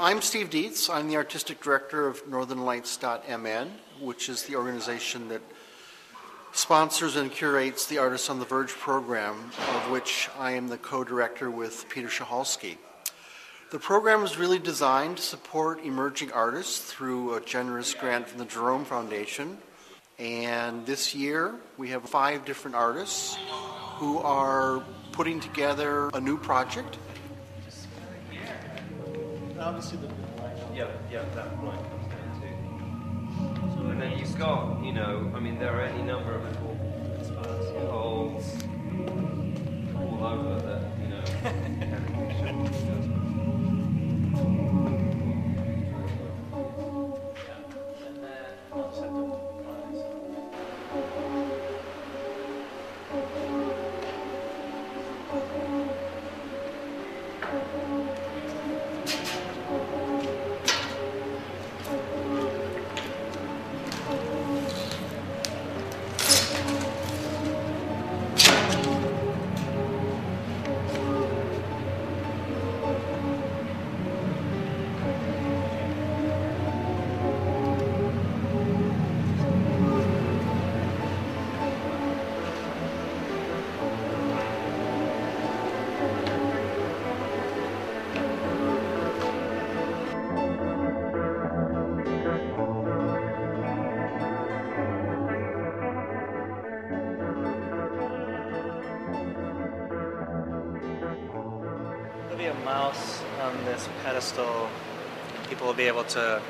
I'm Steve Dietz. I'm the artistic director of northernlights.mn, which is the organization that sponsors and curates the Artists on the Verge program, of which I am the co-director with Peter Shahalski. The program is really designed to support emerging artists through a generous grant from the Jerome Foundation. And this year, we have 5 different artists who are putting together a new project. Obviously, that line comes down too. And then you've got, there are any number of little holes all over that, There'll be a mouse on this pedestal. People will be able to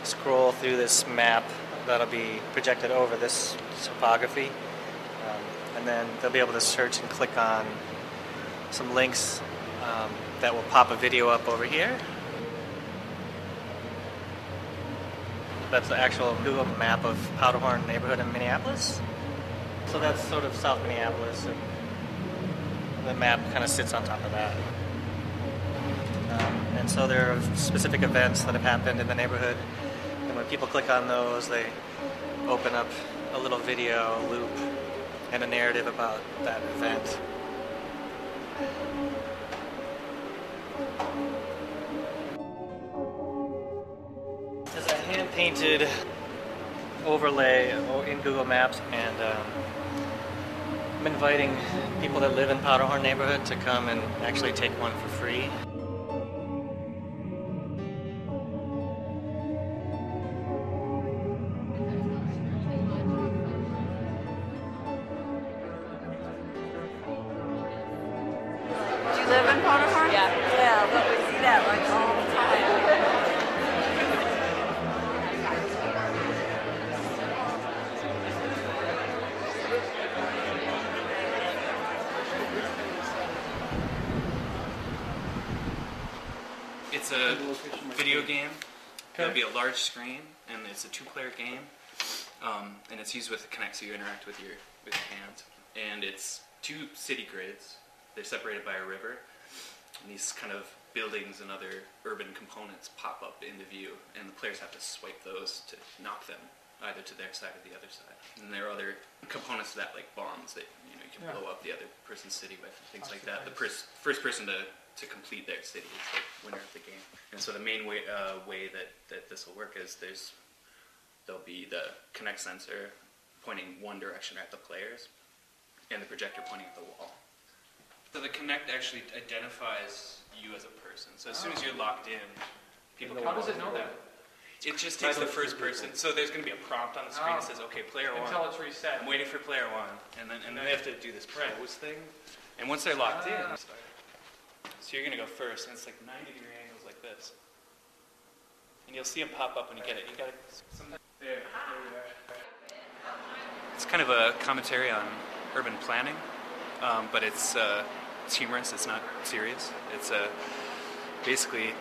scroll through this map that'll be projected over this topography. And then they'll be able to search and click on some links that will pop a video up over here. That's the actual Google map of Powderhorn neighborhood in Minneapolis. So that's sort of South Minneapolis, and the map kind of sits on top of that. And so there are specific events that have happened in the neighborhood, and when people click on those, they open up a little video loop and a narrative about that event. There's a hand-painted overlay in Google Maps, and I'm inviting people that live in Powderhorn neighborhood to come and actually take one for free. Do you live in Powderhorn? Yeah, but we see that like all the time. It's a video game. It'll be a large screen, and it's a 2-player game, and it's used with Kinect, so you interact with your hands. And it's 2 city grids. They're separated by a river, and these kind of buildings and other urban components pop up into view, and the players have to swipe those to knock them either to their side or the other side. And there are other components to that, like bombs that you can blow up the other person's city with, things like that. The first person to complete their city is the winner of the game. And so the main way that this will work is there'll be the Kinect sensor pointing one direction at the players, and the projector pointing at the wall. So the Kinect actually identifies you as a person. So as soon as you're locked in, people can... How does it know that? It just takes the first person. So there's going to be a prompt on the screen that says, okay, player 1. Until it's reset. I'm waiting for player 1. And then they have to do this pose thing. And once they're locked in, so you're going to go first, and it's like 90-degree angles like this. And you'll see them pop up when you get it. You got it. There you are. It's kind of a commentary on urban planning, but it's humorous. It's not serious. It's basically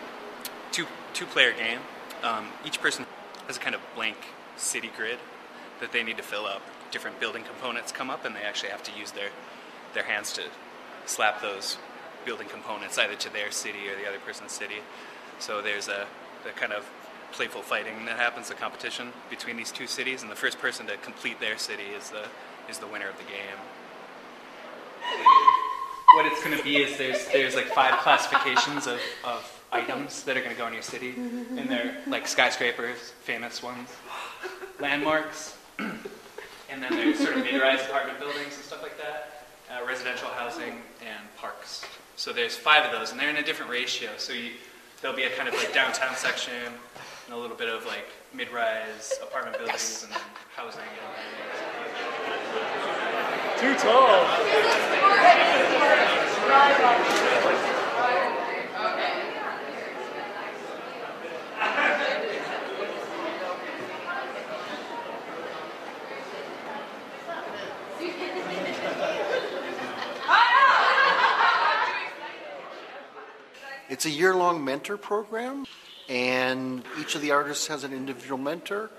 two-player game. Each person has a kind of blank city grid that they need to fill up. Different building components come up, and they actually have to use their hands to slap those building components either to their city or the other person's city. So there's the kind of playful fighting that happens, the competition between these 2 cities, and the first person to complete their city is the winner of the game. What it's going to be is there's like 5 classifications of items that are going to go in your city, and they're like skyscrapers, famous ones, landmarks, and then there's sort of mid-rise apartment buildings and stuff like that, residential housing, and parks. So there's 5 of those, and they're in a different ratio. So there'll be a kind of like downtown section, and a little bit of like mid-rise apartment buildings, and then housing. Too tall. It's a year-long mentor program, and each of the artists has an individual mentor.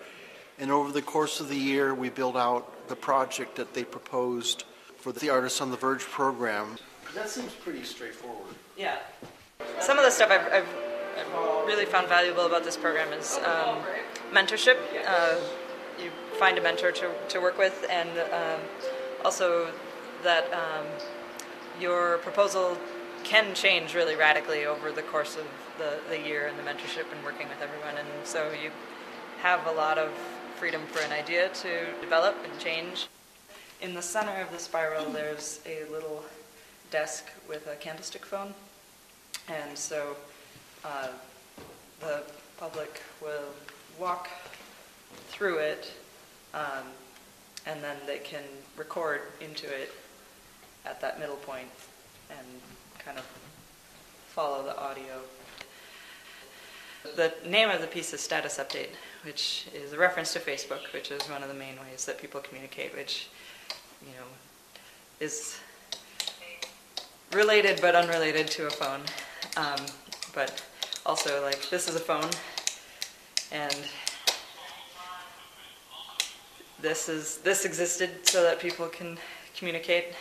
And over the course of the year, we build out the project that they proposed for the artists on the Verge program. That seems pretty straightforward. Yeah. Some of the stuff I've really found valuable about this program is mentorship. You find a mentor to work with, and also that your proposal can change really radically over the course of the year and the mentorship and working with everyone. And so you have a lot of freedom for an idea to develop and change. In the center of the spiral, there's a little desk with a candlestick phone. And so the public will walk through it, and then they can record into it at that middle point and kind of follow the audio. The name of the piece is Status Update, which is a reference to Facebook, which is one of the main ways that people communicate, which, you know, is related but unrelated to a phone. But also, like, this is a phone, and this existed so that people can communicate.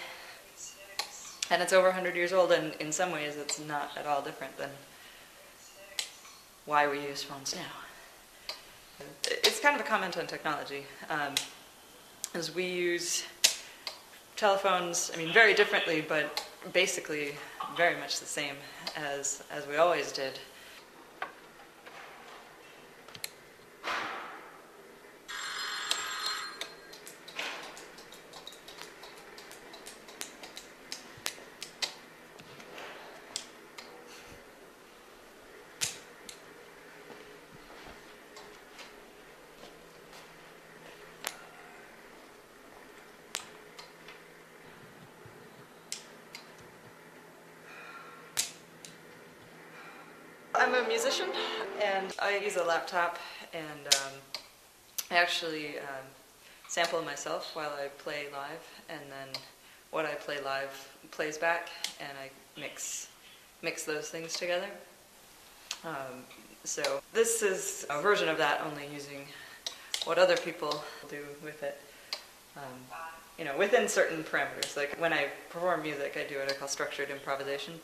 And it's over 100 years old, and in some ways it's not at all different than why we use phones now. It's kind of a comment on technology, as we use telephones, I mean, very differently, but basically very much the same as we always did. I'm a musician, and I use a laptop, and I actually sample myself while I play live, and then what I play live plays back, and I mix those things together. So this is a version of that, only using what other people do with it, you know, within certain parameters. Like when I perform music, I do what I call structured improvisation.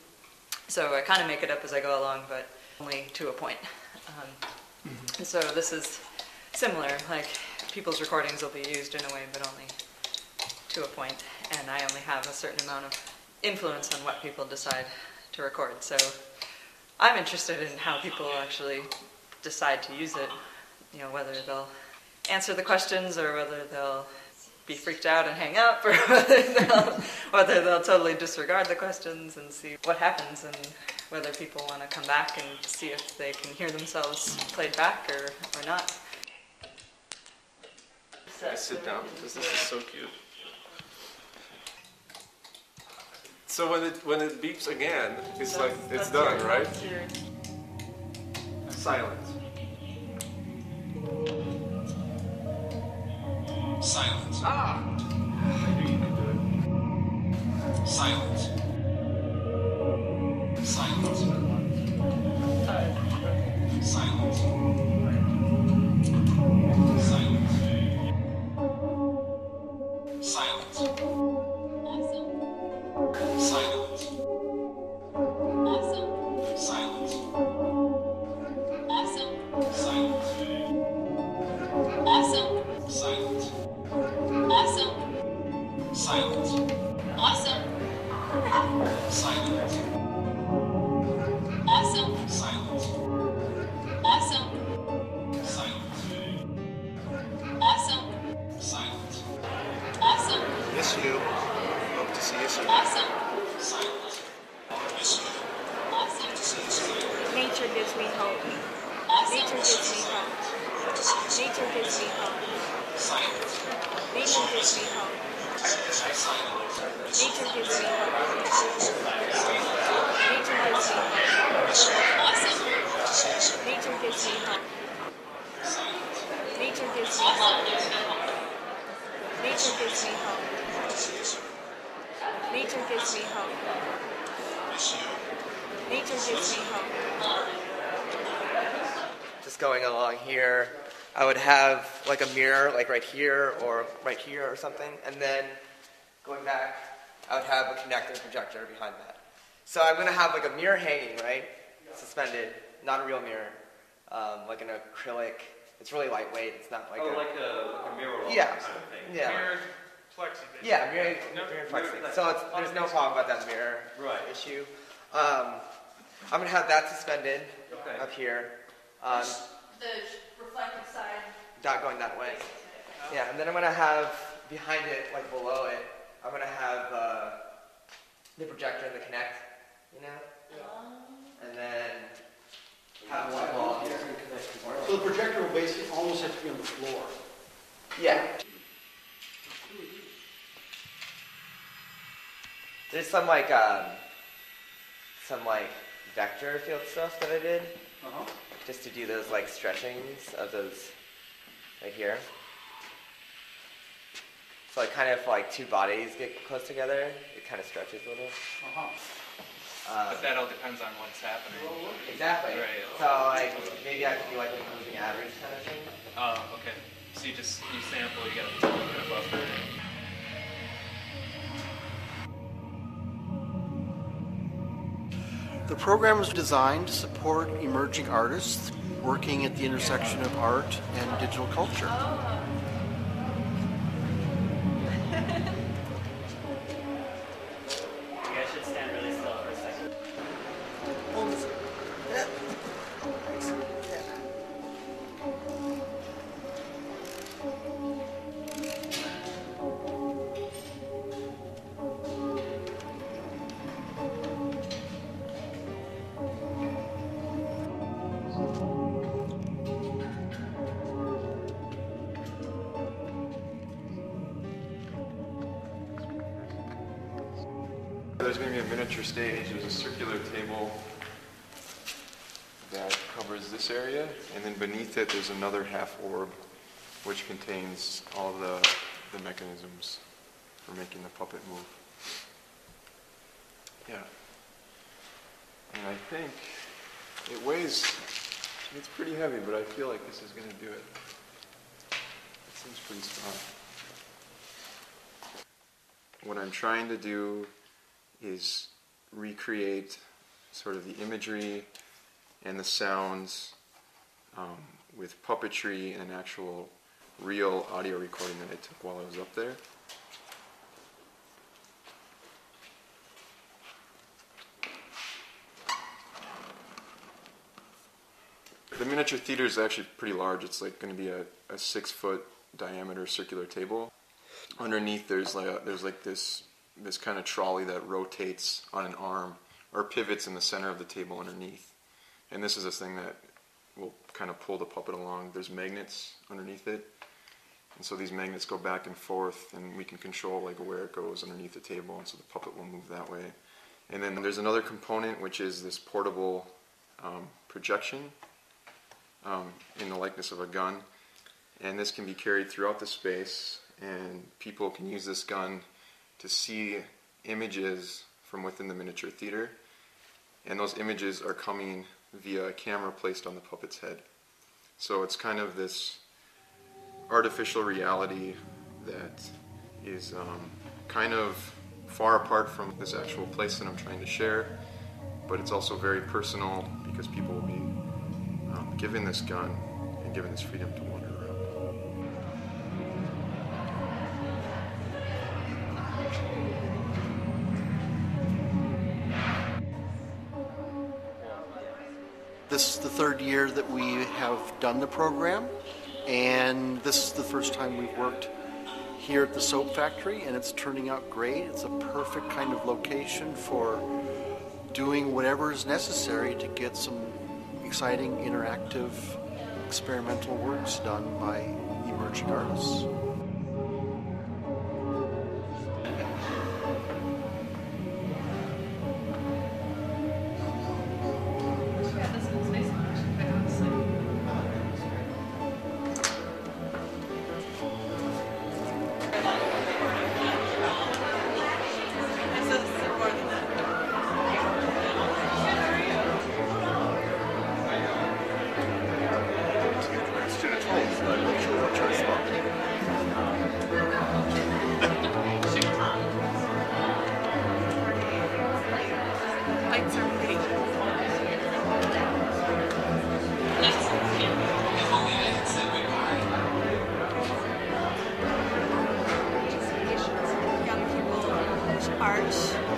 So I kind of make it up as I go along, but only to a point. And so this is similar, like people's recordings will be used in a way, but only to a point, and I only have a certain amount of influence on what people decide to record. So I'm interested in how people actually decide to use it, you know, whether they'll answer the questions or whether they'll be freaked out and hang up, or whether they'll totally disregard the questions and see what happens, and whether people want to come back and see if they can hear themselves played back or not. I sit down because this is so cute. So when it beeps again, it's like it's done, right? Silence. Silence. Ah! I knew you could do it. Silence. Silence. Silence. Silence. Silence. Awesome. Silence. Awesome. Silence. Awesome. Silence. Awesome. Silence. Awesome. Silence. Awesome. Silence. Awesome. Silence. Miss you. Hope to see you soon. Awesome. Silence. Miss you. Awesome. Hope to see you soon. Nature gives me hope. Awesome. Nature gives me hope. Hope to see you soon. Nature gives me hope. Silence. Nature gives me hope. Silence. Nature gives me hope. Nature gives me hope. Awesome. Hope to see you soon. Nature gives me hope. Silence. Nature gives me Awesome. hope. Nature gives me hope. Hope to see you soon. Nature gives me hope. Miss you. Nature gives me hope. Just going along here, I would have like a mirror like right here or something, and then going back, I would have a connector projector behind that. So I'm going to have like a mirror hanging, right, suspended, not a real mirror, like an acrylic. It's really lightweight. It's not like like a mirror. yeah, yeah. Mirrored plexi. Yeah, mirror plexi. So there's no problem about that mirror issue. I'm going to have that suspended up here. The reflective side. Not going that way. Yeah, and then I'm going to have behind it, like below it, I'm going to have the projector and the Kinect, you know? And then have one wall here. So the projector will basically almost have to be on the floor. Yeah. There's some vector field stuff that I did. Just to do those like stretchings of those right here. So like kind of like two bodies get close together, it kind of stretches a little. But that all depends on what's happening. Exactly. Right. So like maybe I could do like a moving average kind of thing. Oh, okay. So you sample, you got a buffer. The program was designed to support emerging artists working at the intersection of art and digital culture. You guys should stand really still for a second. There's going to be a miniature stage. There's a circular table that covers this area, and then beneath it there's another half orb which contains all the mechanisms for making the puppet move. Yeah. And I think it weighs, it's pretty heavy, but I feel like this is going to do it. It seems pretty strong. What I'm trying to do is recreate sort of the imagery and the sounds with puppetry and an actual real audio recording that I took while I was up there. The miniature theater is actually pretty large. It's like going to be a 6-foot diameter circular table. Underneath there's this kind of trolley that rotates on an arm or pivots in the center of the table underneath. And this is a thing that will kind of pull the puppet along. There's magnets underneath it. And so these magnets go back and forth, and we can control like where it goes underneath the table, and so the puppet will move that way. And then there's another component, which is this portable projection in the likeness of a gun. And this can be carried throughout the space, and people can use this gun to see images from within the miniature theater, and those images are coming via a camera placed on the puppet's head. So it's kind of this artificial reality that is kind of far apart from this actual place that I'm trying to share, but it's also very personal because people will be given this gun and given this freedom to wander around. This is the third year that we have done the program, and this is the first time we've worked here at the soap factory, and it's turning out great. It's a perfect kind of location for doing whatever is necessary to get some exciting, interactive, experimental works done by emerging artists. Young people, art.